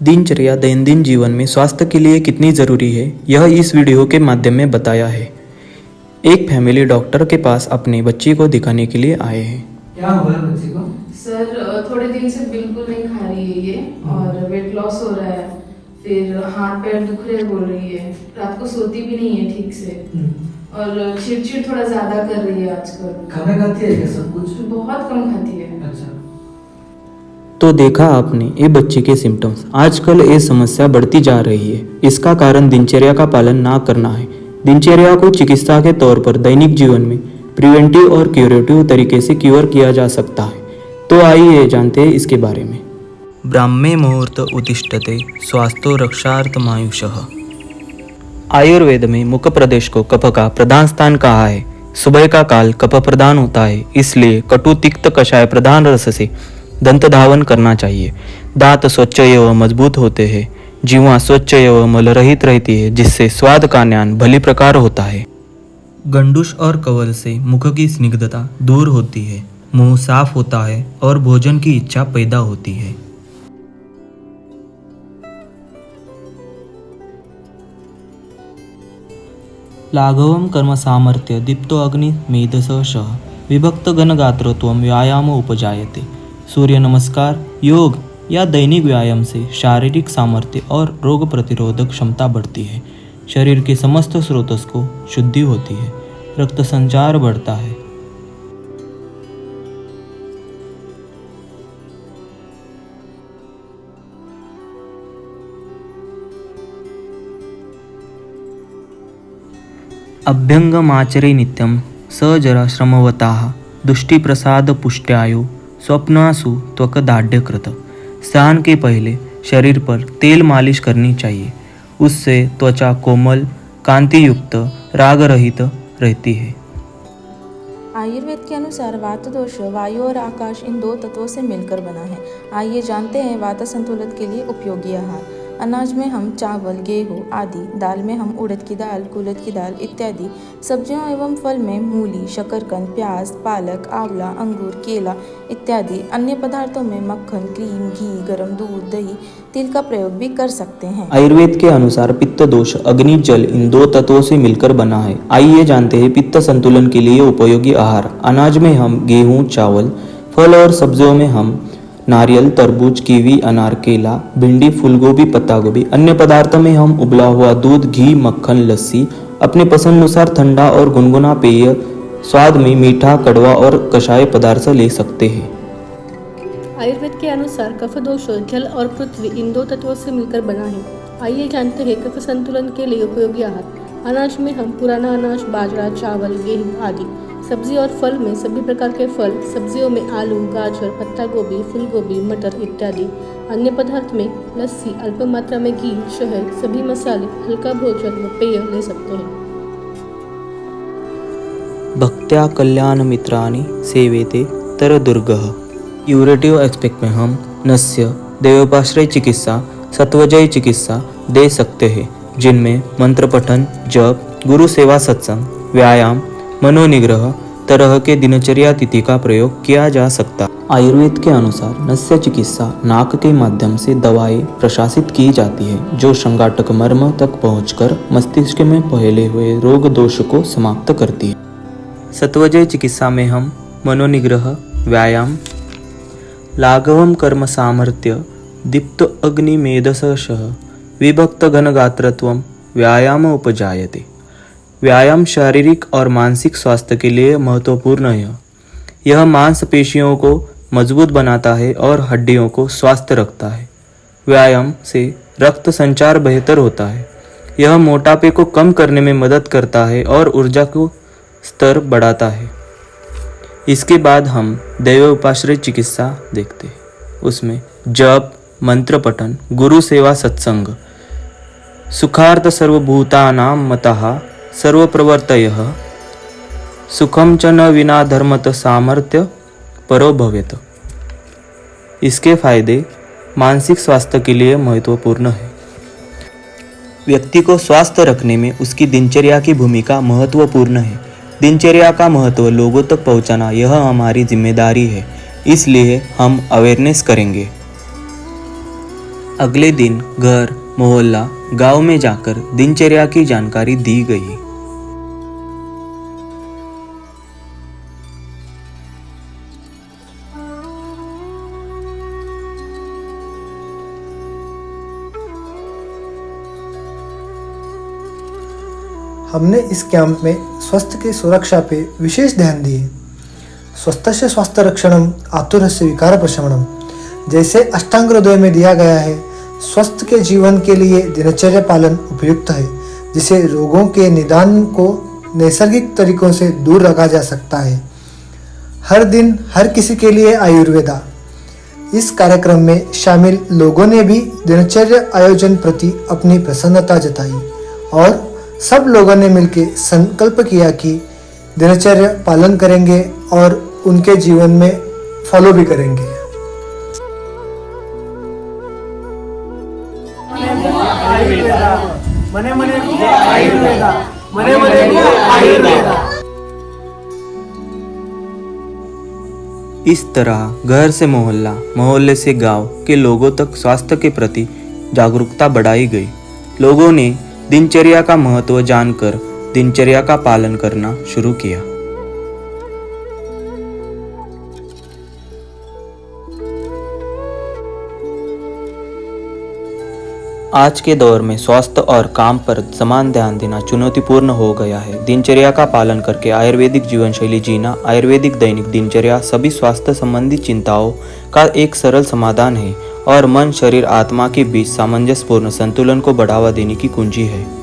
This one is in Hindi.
दिनचर्या दैनंदिन जीवन में स्वास्थ्य के लिए कितनी ज़रूरी है, यह इस वीडियो के माध्यम में बताया है। एक फैमिली डॉक्टर के पास अपने बच्ची को दिखाने के लिए आए हैं। क्या हुआ है बच्ची को? सर थोड़े दिन से बिल्कुल नहीं खा रही है ये और वेट लॉस हो रहा है, फिर हाथ पैर दुख रहे बोल रही है, रात को सोती भी नहीं है ठीक से और चिड़चिड़ थोड़ा ज्यादा कर रही है आजकल। खाना खाती है क्या सब कुछ? बहुत कम खाती है। अच्छा, तो देखा आपने ये बच्चे के सिम्टम्स। आजकल ये समस्या बढ़ती जा रही है। इसका कारण दिनचर्या का पालन ना करना है। दिनचर्या को चिकित्सा के तौर पर दैनिक जीवन में प्रिवेंटिव और क्यूरेटिव तरीके से क्योर किया जा सकता है। तो आइए जानते हैं इसके बारे में। ब्राह्मे मुहूर्त उत्तिष्ठते स्वास्थ्यो रक्षार्थमायुषः। आयुर्वेद में मुख प्रदेश को कफ का प्रधान स्थान कहा है। सुबह का काल कफ प्रधान होता है, इसलिए कटु तिक्त कषाय प्रधान रस से दंत धावन करना चाहिए। दांत स्वच्छ एवं मजबूत होते हैं, जीवा स्वच्छ एवं मल रहित रहती है, जिससे स्वाद का ज्ञान भली प्रकार होता है। गंडूश और कवल से मुख की स्निग्धता दूर होती है, मुंह साफ होता है और भोजन की इच्छा पैदा होती है। लाघवम कर्म सामर्थ्य दीप्तो अग्नि मेधसः विभक्त घनगात्रत्वम व्यायाम उपजायते। सूर्य नमस्कार, योग या दैनिक व्यायाम से शारीरिक सामर्थ्य और रोग प्रतिरोधक क्षमता बढ़ती है। शरीर के समस्त स्रोतों को शुद्धि होती है, रक्त संचार बढ़ता है। अभ्यंगमाचरे नित्यं सजरा श्रमवताः दुष्टिप्रसाद पुष्ट्यायु स्वप्नासु त्वकदाढ़कृत। स्नान के पहले शरीर पर तेल मालिश करनी चाहिए, उससे त्वचा कोमल, कांति युक्त, राग रहित रहती है। आयुर्वेद के अनुसार वात दोष वायु और आकाश इन दो तत्वों से मिलकर बना है। आइए जानते हैं वात संतुलन के लिए उपयोगी आहार। अनाज में हम चावल, गेहूँ आदि, दाल में हम उड़द की दाल, कुलथ की दाल इत्यादि, सब्जियों एवं फल में मूली, शकरकंद, प्याज, पालक, आंवला, अंगूर, केला इत्यादि, अन्य पदार्थों में मक्खन, क्रीम, घी, गर्म दूध, दही, तिल का प्रयोग भी कर सकते हैं। आयुर्वेद के अनुसार पित्त दोष अग्नि जल इन दो तत्वों से मिलकर बना है। आइए जानते हैं पित्त संतुलन के लिए उपयोगी आहार। अनाज में हम गेहूँ, चावल, फल और सब्जियों में हम नारियल, तरबूज, कीवी, अनार, केला, भिंडी, फूलगोभी, पत्ता गोभी। अन्य पदार्थों में हम उबला हुआ दूध, घी, मक्खन, लस्सी, अपने पसंद अनुसार ठंडा और गुनगुना पेय, स्वाद में मीठा, कड़वा और कषाय पदार्थ ले सकते हैं। आयुर्वेद के अनुसार कफ दोष जल और पृथ्वी इन दो तत्वों से मिलकर बना है। आइए जानते हैं कफ संतुलन के लिए उपयोगी आहार। अनाज में हम पुराना अनाज, बाजरा, चावल, गेहूँ आदि। सब्जी और फल में सभी प्रकार के फल, सब्जियों में आलू, गाजर, पत्ता गोभी, फूलगोभी, मटर इत्यादि। अन्य पदार्थ में लस्सी, अल्प मात्रा में घी, शहद, सभी मसाले, हल्का भोजन व पेय ले सकते हैं। भक्त्या कल्याण मित्राणि सेवेते तर दुर्गः। क्यूरेटिव एस्पेक्ट में हम नस्य, देवोपाश्रय चिकित्सा, सत्वजय चिकित्सा दे सकते हैं, जिनमें मंत्र पठन, जप, गुरु सेवा, सत्संग, व्यायाम, मनोनिग्रह तरह के दिनचर्या तिथि का प्रयोग किया जा सकता। आयुर्वेद के अनुसार नस्य चिकित्सा नाक के माध्यम से दवाएं प्रशासित की जाती है, जो संघातक मर्म तक पहुंचकर मस्तिष्क में फैले हुए रोग दोष को समाप्त करती है। सत्वजय चिकित्सा में हम मनोनिग्रह, व्यायाम, लाघवम कर्म सामर्थ्य दीप्त अग्नि मेधसः विभक्त घनगात्रत्वम व्यायाम उपजायते। व्यायाम शारीरिक और मानसिक स्वास्थ्य के लिए महत्वपूर्ण है। यह मांसपेशियों को मजबूत बनाता है और हड्डियों को स्वस्थ रखता है। व्यायाम से रक्त संचार बेहतर होता है। यह मोटापे को कम करने में मदद करता है और ऊर्जा को स्तर बढ़ाता है। इसके बाद हम दैव उपाश्रय चिकित्सा देखते हैं। उसमें जप, मंत्र पठन, गुरु सेवा, सत्संग, सुखार्थ सर्वभूतानां मतः सर्वप्रवर्तयः, सुखम च न विना धर्मत सामर्थ्य परो भवेत। इसके फायदे मानसिक स्वास्थ्य के लिए महत्वपूर्ण है। व्यक्ति को स्वस्थ रखने में उसकी दिनचर्या की भूमिका महत्वपूर्ण है। दिनचर्या का महत्व लोगों तक पहुंचाना यह हमारी जिम्मेदारी है, इसलिए हम अवेयरनेस करेंगे। अगले दिन घर, मोहल्ला, गांव में जाकर दिनचर्या की जानकारी दी गई। हमने इस कैंप में स्वास्थ्य की सुरक्षा पे विशेष ध्यान दिए। स्वस्थस्य स्वास्थ्य रक्षणम आतुरस्य विकार प्रशमनम, जैसे अष्टांग हृदय में दिया गया है, स्वस्थ के जीवन के लिए दिनचर्या पालन उपयुक्त है, जिसे रोगों के निदान को नैसर्गिक तरीकों से दूर रखा जा सकता है। हर दिन हर किसी के लिए आयुर्वेदा। इस कार्यक्रम में शामिल लोगों ने भी दिनचर्या आयोजन प्रति अपनी प्रसन्नता जताई और सब लोगों ने मिलकर संकल्प किया कि दिनचर्या पालन करेंगे और उनके जीवन में फॉलो भी करेंगे। इस तरह घर से मोहल्ला, मोहल्ले से गांव के लोगों तक स्वास्थ्य के प्रति जागरूकता बढ़ाई गई। लोगों ने दिनचर्या का महत्व जानकर दिनचर्या का पालन करना शुरू किया। आज के दौर में स्वास्थ्य और काम पर समान ध्यान देना चुनौतीपूर्ण हो गया है। दिनचर्या का पालन करके आयुर्वेदिक जीवन शैली जीना, आयुर्वेदिक दैनिक दिनचर्या सभी स्वास्थ्य संबंधी चिंताओं का एक सरल समाधान है और मन, शरीर, आत्मा के बीच सामंजस्यपूर्ण संतुलन को बढ़ावा देने की कुंजी है।